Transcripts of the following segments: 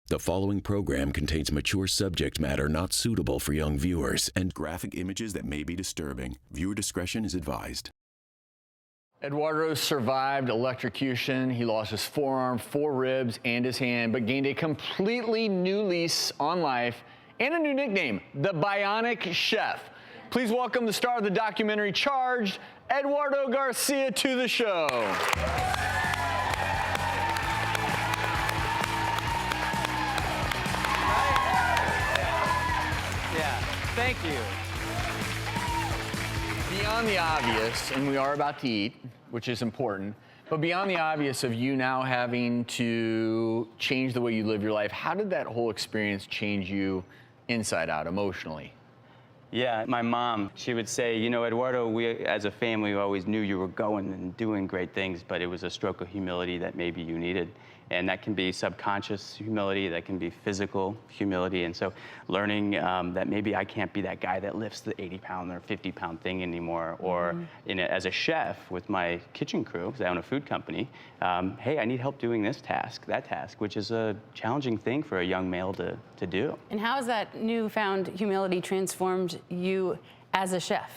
The following program contains mature subject matter not suitable for young viewers and graphic images that may be disturbing. Viewer discretion is advised. Eduardo survived electrocution. He lost his forearm, 4 ribs, and his hand, but gained a completely new lease on life and a new nickname, the Bionic Chef. Please welcome the star of the documentary Charged, Eduardo Garcia, to the show. Thank you. Beyond the obvious, and we are about to eat, which is important, but beyond the obvious of you now having to change the way you live your life, how did that whole experience change you inside out, emotionally? Yeah, my mom, she would say, you know, Eduardo, we as a family always knew you were going and doing great things, but it was a stroke of humility that maybe you needed. And that can be subconscious humility, that can be physical humility. And so learning that maybe I can't be that guy that lifts the 80-pound or 50-pound thing anymore. Or as a chef with my kitchen crew, because I own a food company, hey, I need help doing this task, that task, which is a challenging thing for a young male to do. And how has that newfound humility transformed you as a chef?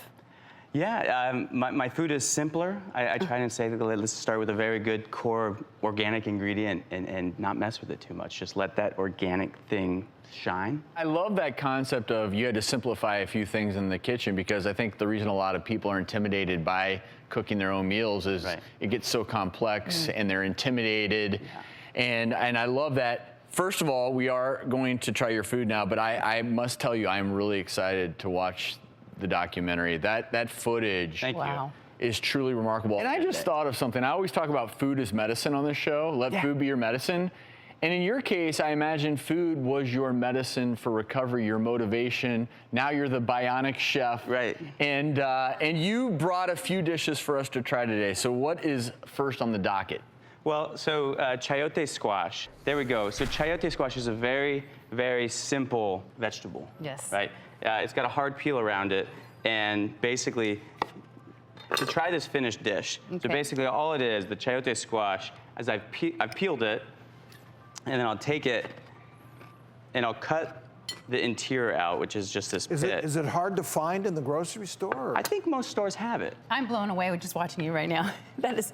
Yeah, my food is simpler. I try to say that let's start with a very good core organic ingredient and not mess with it too much. Just let that organic thing shine. I love that concept of you had to simplify a few things in the kitchen, because I think the reason a lot of people are intimidated by cooking their own meals is it gets so complex and they're intimidated. Yeah. And I love that. First of all, we are going to try your food now, but I must tell you, I'm really excited to watch the documentary. That footage is truly remarkable. And I just thought of something. I always talk about food as medicine on this show. Let food be your medicine. And in your case, I imagine food was your medicine for recovery, your motivation. Now you're the Bionic Chef. Right. And you brought a few dishes for us to try today. So what is first on the docket? Well, so chayote squash. There we go. So chayote squash is a very, very simple vegetable. Yes. Right? It's got a hard peel around it, and basically, to try this finished dish, so basically all it is, the chayote squash, as I've peeled it, and then I'll take it, and I'll cut the interior out, which is just this pit. Is it hard to find in the grocery store? Or? I think most stores have it. I'm blown away with just watching you right now. That is,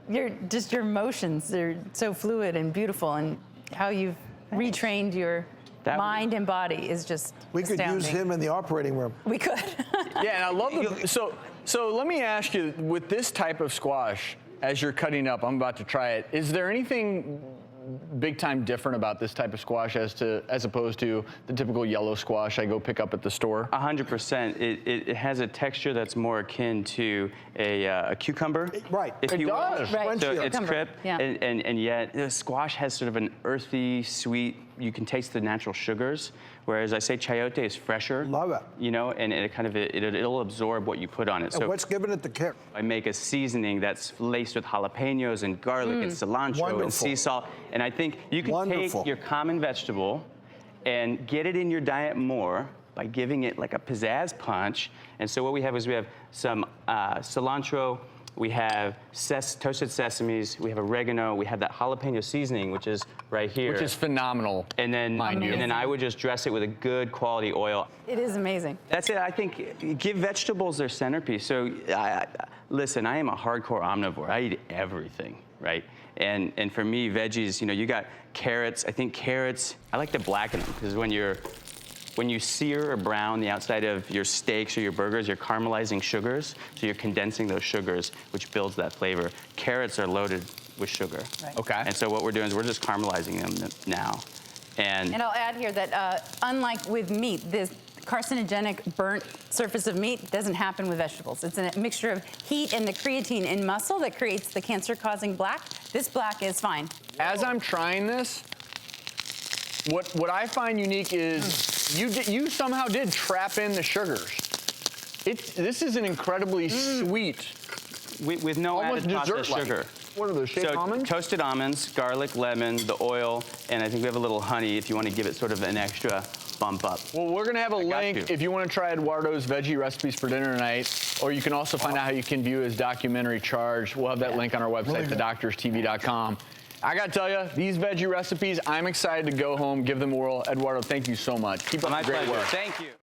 your emotions, they're so fluid and beautiful, and how you've retrained your mind and body is just astounding. Could use him in the operating room. We could. Yeah, and I love the, so let me ask you, with this type of squash, as you're cutting up, I'm about to try it, is there anything big time different about this type of squash as opposed to the typical yellow squash I go pick up at the store? 100%. It has a texture that's more akin to a cucumber. Right. If you does. will. Right. So it's crisp, yeah. and yet the squash has sort of an earthy, sweet, you can taste the natural sugars, whereas I say chayote is fresher. Love it. You know, and it'll absorb what you put on it. And what's giving it the kick? I make a seasoning that's laced with jalapenos and garlic and cilantro and sea salt. And I think you can take your common vegetable and get it in your diet more by giving it like a pizzazz punch. And so what we have is we have some cilantro, we have toasted sesames, we have oregano, we have that jalapeno seasoning, which is right here. Which is phenomenal, and then, mind you. And then I would just dress it with a good quality oil. It is amazing. That's it. I think give vegetables their centerpiece. So listen, I am a hardcore omnivore. I eat everything, right? And for me, veggies, you know, you got carrots. I think carrots, I like to blacken them, because when you sear or brown the outside of your steaks or your burgers, you're caramelizing sugars, so you're condensing those sugars, which builds that flavor. Carrots are loaded with sugar. Right. Okay. And so what we're doing is we're just caramelizing them now. And I'll add here that unlike with meat, this carcinogenic burnt surface of meat doesn't happen with vegetables. It's a mixture of heat and the creatine in muscle that creates the cancer-causing black. This black is fine. As I'm trying this, what I find unique is you somehow did trap in the sugars. This is an incredibly sweet, with no added processed sugar. What are those, shaved almonds? Toasted almonds, garlic, lemon, the oil, and I think we have a little honey if you want to give it sort of an extra bump up. Well, we're going to have a link if you want to try Eduardo's veggie recipes for dinner tonight, or you can also find out how you can view his documentary Charged. We'll have that link on our website, thedoctorstv.com. I got to tell you, these veggie recipes, I'm excited to go home, give them a whirl. Eduardo, thank you so much. Keep up the great work. Thank you.